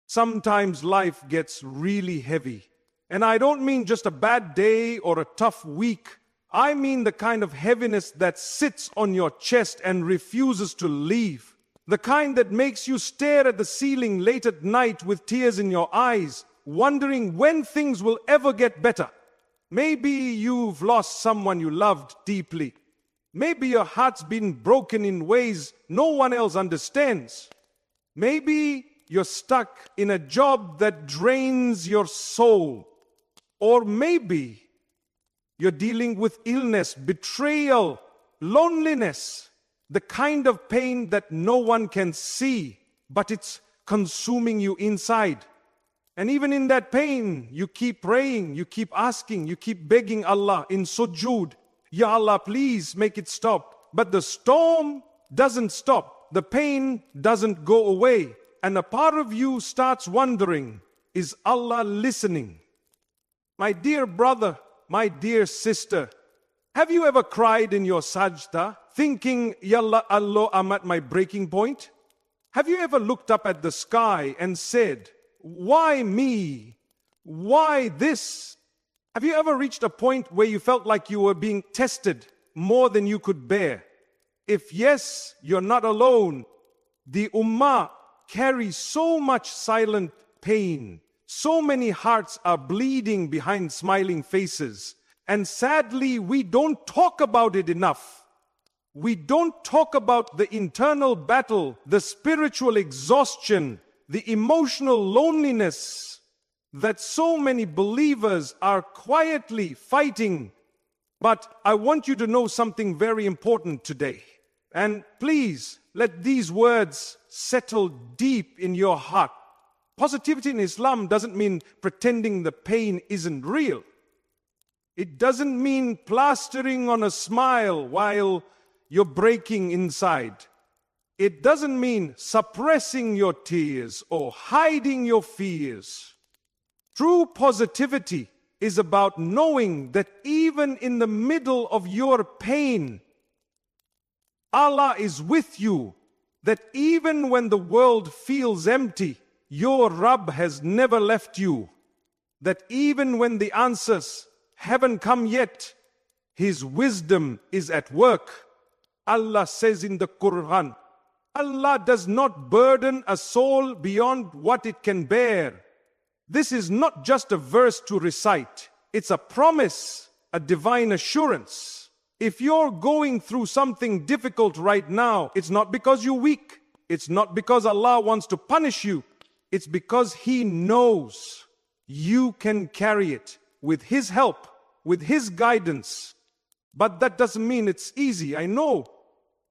Sometimes life gets really heavy. And I don't mean just a bad day or a tough week. I mean the kind of heaviness that sits on your chest and refuses to leave. The kind that makes you stare at the ceiling late at night with tears in your eyes, wondering when things will ever get better. Maybe you've lost someone you loved deeply. Maybe your heart's been broken in ways no one else understands. Maybe you're stuck in a job that drains your soul. Or maybe you're dealing with illness, betrayal, loneliness, the kind of pain that no one can see, but it's consuming you inside. And even in that pain, you keep praying, you keep asking, you keep begging Allah in sujood, Ya Allah, please make it stop. But the storm doesn't stop. The pain doesn't go away. And a part of you starts wondering, is Allah listening? My dear brother, my dear sister, have you ever cried in your sajda, thinking, Yalla Allah, I'm at my breaking point? Have you ever looked up at the sky and said, why me? Why this? Have you ever reached a point where you felt like you were being tested more than you could bear? If yes, you're not alone. The Ummah carries so much silent pain. So many hearts are bleeding behind smiling faces. And sadly, we don't talk about it enough. We don't talk about the internal battle, the spiritual exhaustion, the emotional loneliness that so many believers are quietly fighting. But I want you to know something very important today. And please, let these words settle deep in your heart. Positivity in Islam doesn't mean pretending the pain isn't real. It doesn't mean plastering on a smile while you're breaking inside. It doesn't mean suppressing your tears or hiding your fears. True positivity is about knowing that even in the middle of your pain, Allah is with you. That even when the world feels empty, your Rabb has never left you. That even when the answers haven't come yet, His wisdom is at work. Allah says in the Quran, Allah does not burden a soul beyond what it can bear. This is not just a verse to recite. It's a promise, a divine assurance. If you're going through something difficult right now, it's not because you're weak. It's not because Allah wants to punish you. It's because He knows you can carry it with His help, with His guidance. But that doesn't mean it's easy, I know.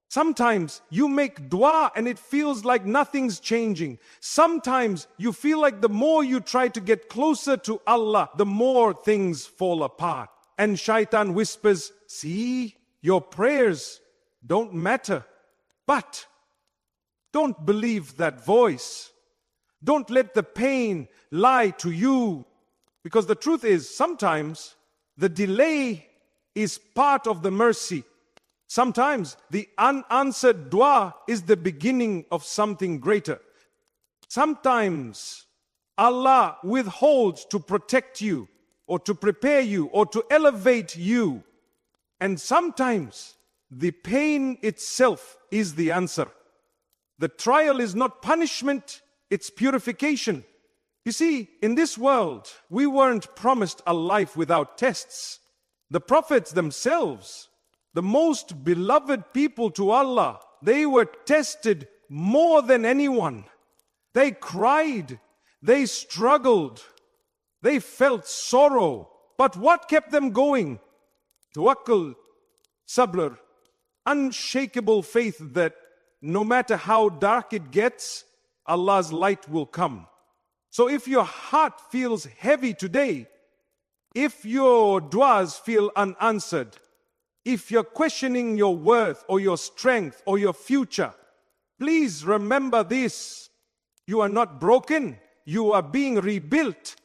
Sometimes you make dua and it feels like nothing's changing. Sometimes you feel like the more you try to get closer to Allah, the more things fall apart. And shaitan whispers, see, your prayers don't matter. But don't believe that voice. Don't let the pain lie to you. Because the truth is, sometimes the delay is part of the mercy. Sometimes the unanswered dua is the beginning of something greater. Sometimes Allah withholds to protect you or to prepare you or to elevate you. And sometimes the pain itself is the answer. The trial is not punishment, it's purification. You see, in this world, we weren't promised a life without tests. The prophets themselves, the most beloved people to Allah, they were tested more than anyone. They cried, they struggled, they felt sorrow. But what kept them going? Tawakkul, sabr, unshakable faith that no matter how dark it gets, Allah's light will come. So if your heart feels heavy today, if your duas feel unanswered, if you're questioning your worth or your strength or your future, please remember this. You are not broken. You are being rebuilt.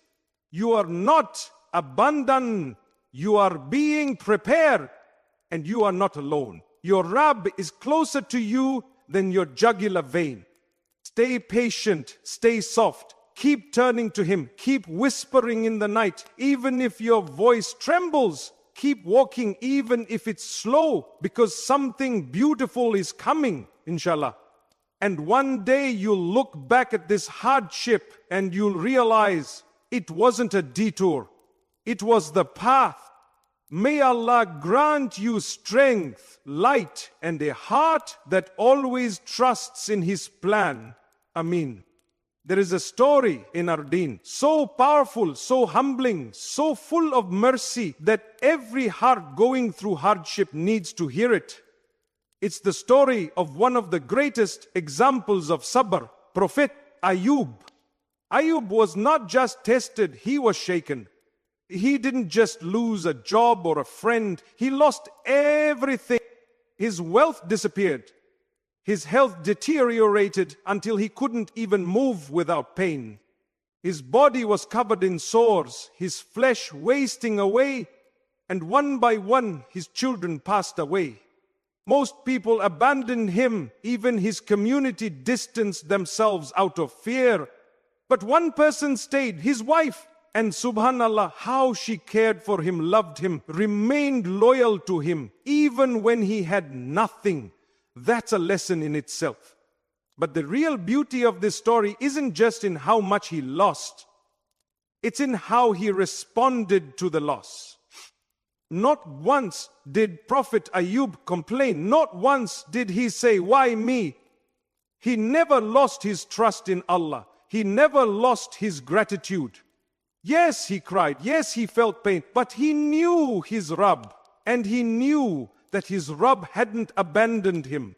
You are not abandoned. You are being prepared. And you are not alone. Your Rabb is closer to you than your jugular vein. Stay patient. Stay soft. Keep turning to Him. Keep whispering in the night. Even if your voice trembles, keep walking even if it's slow, because something beautiful is coming, inshallah. And one day you'll look back at this hardship and you'll realize it wasn't a detour. It was the path. May Allah grant you strength, light, and a heart that always trusts in His plan. Ameen. There is a story in our deen, so powerful, so humbling, so full of mercy that every heart going through hardship needs to hear it. It's the story of one of the greatest examples of sabr, Prophet Ayub. Ayub was not just tested, he was shaken. He didn't just lose a job or a friend, he lost everything. His wealth disappeared. His health deteriorated until he couldn't even move without pain. His body was covered in sores, his flesh wasting away, and one by one his children passed away. Most people abandoned him, even his community distanced themselves out of fear. But one person stayed, his wife, and subhanallah, how she cared for him, loved him, remained loyal to him, even when he had nothing. That's a lesson in itself. But the real beauty of this story isn't just in how much he lost. It's in how he responded to the loss. Not once did Prophet Ayub complain. Not once did he say, "Why me?" He never lost his trust in Allah. He never lost his gratitude. Yes, he cried. Yes, he felt pain. But he knew his Rabb. And he knew that his Rabb hadn't abandoned him.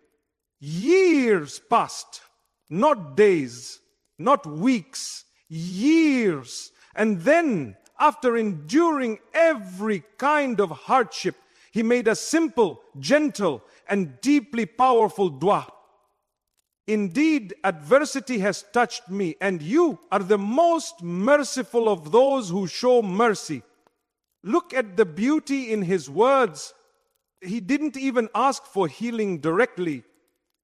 Years passed, not days, not weeks, years. And then, after enduring every kind of hardship, he made a simple, gentle, and deeply powerful dua. Indeed, adversity has touched me, and you are the most merciful of those who show mercy. Look at the beauty in his words. He didn't even ask for healing directly.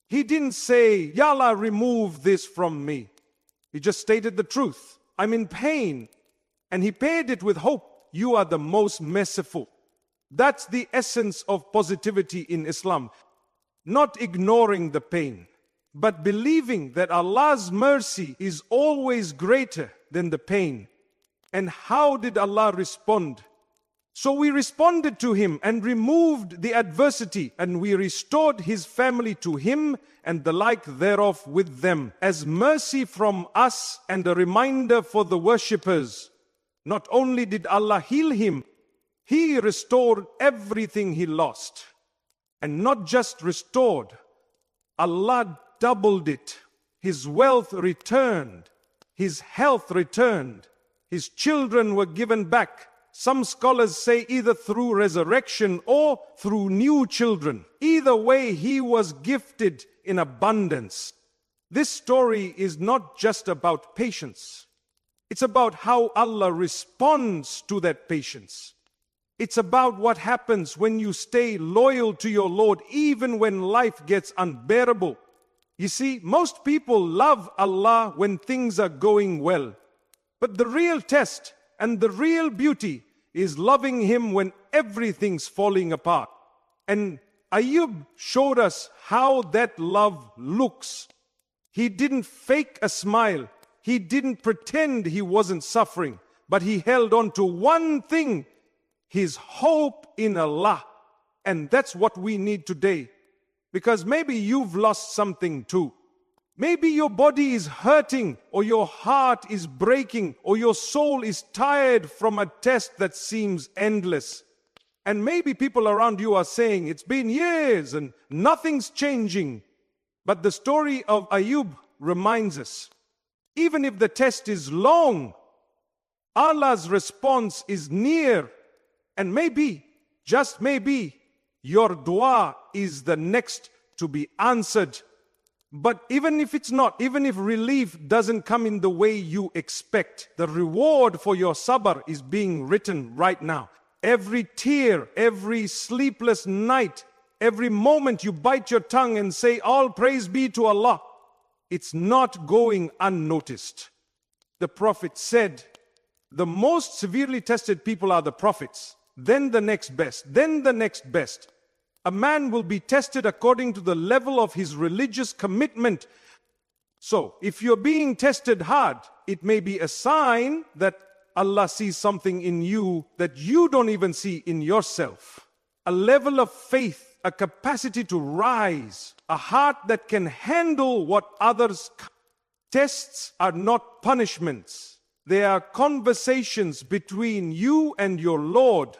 He didn't say, "Ya Allah, remove this from me." He just stated the truth. "I'm in pain." And he paired it with hope. "You are the most merciful." That's the essence of positivity in Islam. Not ignoring the pain, but believing that Allah's mercy is always greater than the pain. And how did Allah respond? So we responded to him and removed the adversity, and we restored his family to him and the like thereof with them, as mercy from us and a reminder for the worshippers. Not only did Allah heal him, He restored everything he lost. And not just restored, Allah doubled it. His wealth returned, his health returned, his children were given back. Some scholars say either through resurrection or through new children. Either way, he was gifted in abundance. This story is not just about patience. It's about how Allah responds to that patience. It's about what happens when you stay loyal to your Lord even when life gets unbearable. You see, most people love Allah when things are going well. But the real test and the real beauty is loving Him when everything's falling apart. And Ayub showed us how that love looks. He didn't fake a smile. He didn't pretend he wasn't suffering. But he held on to one thing, his hope in Allah. And that's what we need today. Because maybe you've lost something too. Maybe your body is hurting, or your heart is breaking, or your soul is tired from a test that seems endless. And maybe people around you are saying, it's been years and nothing's changing. But the story of Ayub reminds us, even if the test is long, Allah's response is near. And maybe, just maybe, your dua is the next to be answered. But even if it's not, even if relief doesn't come in the way you expect, the reward for your sabr is being written right now. Every tear, every sleepless night, every moment you bite your tongue and say, all praise be to Allah, it's not going unnoticed. The Prophet said, the most severely tested people are the prophets, then the next best, then the next best. A man will be tested according to the level of his religious commitment. So, if you're being tested hard, it may be a sign that Allah sees something in you that you don't even see in yourself. A level of faith, a capacity to rise, a heart that can handle what others can't. Tests are not punishments. They are conversations between you and your Lord.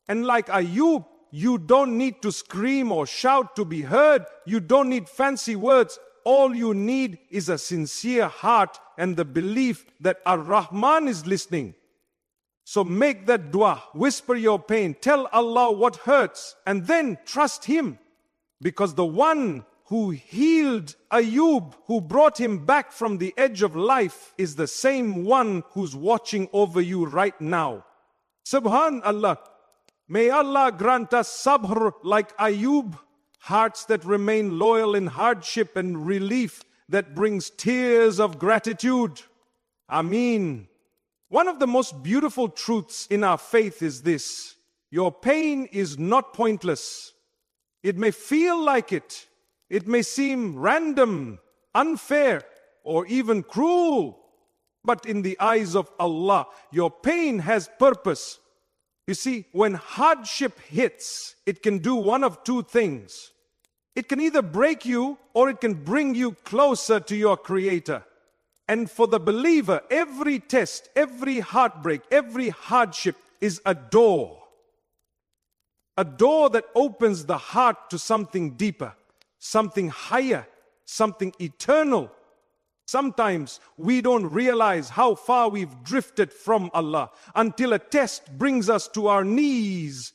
And like Ayub, you don't need to scream or shout to be heard. You don't need fancy words. All you need is a sincere heart and the belief that Ar-Rahman is listening. So make that dua, whisper your pain, tell Allah what hurts, and then trust Him. Because the one who healed Ayub, who brought him back from the edge of life, is the same one who's watching over you right now. Subhanallah. May Allah grant us sabr like Ayub, hearts that remain loyal in hardship and relief that brings tears of gratitude. Ameen. One of the most beautiful truths in our faith is this: your pain is not pointless. It may feel like it. It may seem random, unfair, or even cruel. But in the eyes of Allah, your pain has purpose. You see, when hardship hits, it can do one of two things. It can either break you or it can bring you closer to your Creator. And for the believer, every test, every heartbreak, every hardship is a door. A door that opens the heart to something deeper, something higher, something eternal. Sometimes we don't realize how far we've drifted from Allah until a test brings us to our knees.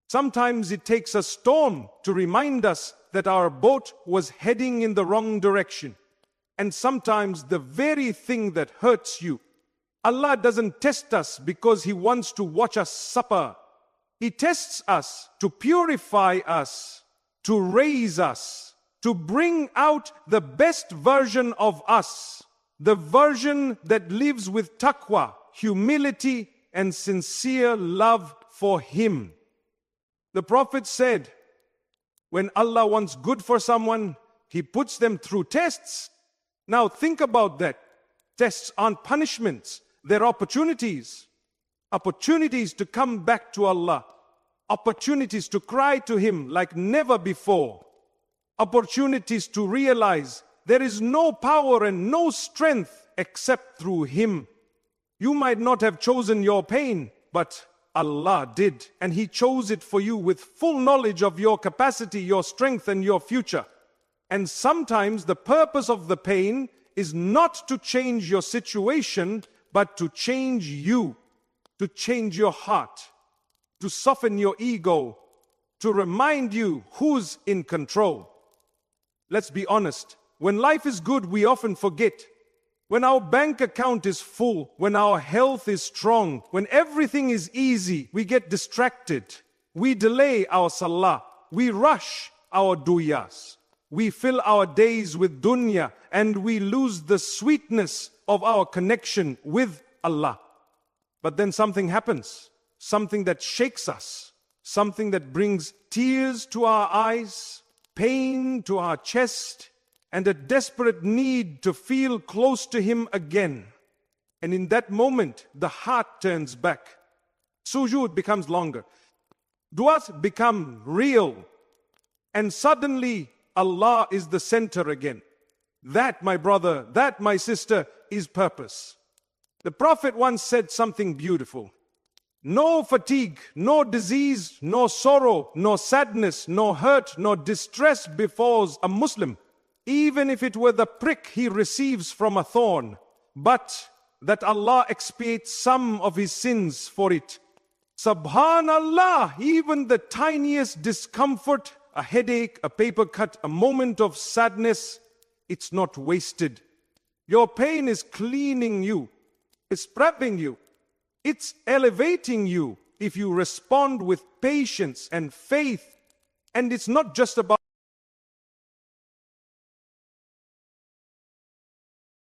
Sometimes it takes a storm to remind us that our boat was heading in the wrong direction. And sometimes the very thing that hurts you, Allah doesn't test us because He wants to watch us suffer. He tests us to purify us, to raise us, to bring out the best version of us, the version that lives with taqwa, humility, and sincere love for Him. The Prophet said, when Allah wants good for someone, He puts them through tests. Now think about that. Tests aren't punishments, they're opportunities. Opportunities to come back to Allah. Opportunities to cry to Him like never before. Opportunities to realize there is no power and no strength except through Him. You might not have chosen your pain, but Allah did. And He chose it for you with full knowledge of your capacity, your strength, and your future. And sometimes the purpose of the pain is not to change your situation, but to change you, to change your heart, to soften your ego, to remind you who's in control. Let's be honest. When life is good, we often forget. When our bank account is full, when our health is strong, when everything is easy, we get distracted. We delay our salah. We rush our duyas. We fill our days with dunya and we lose the sweetness of our connection with Allah. But then something happens, something that shakes us, something that brings tears to our eyes, pain to our chest, and a desperate need to feel close to Him again. And in that moment, the heart turns back. Sujood becomes longer. Du'as become real. And suddenly, Allah is the center again. That, my brother, that, my sister, is purpose. The Prophet once said something beautiful. No fatigue, no disease, no sorrow, no sadness, no hurt, no distress befalls a Muslim, even if it were the prick he receives from a thorn, but that Allah expiates some of his sins for it. Subhanallah, even the tiniest discomfort, a headache, a paper cut, a moment of sadness, it's not wasted. Your pain is cleaning you, it's prepping you, it's elevating you if you respond with patience and faith. And it's not just about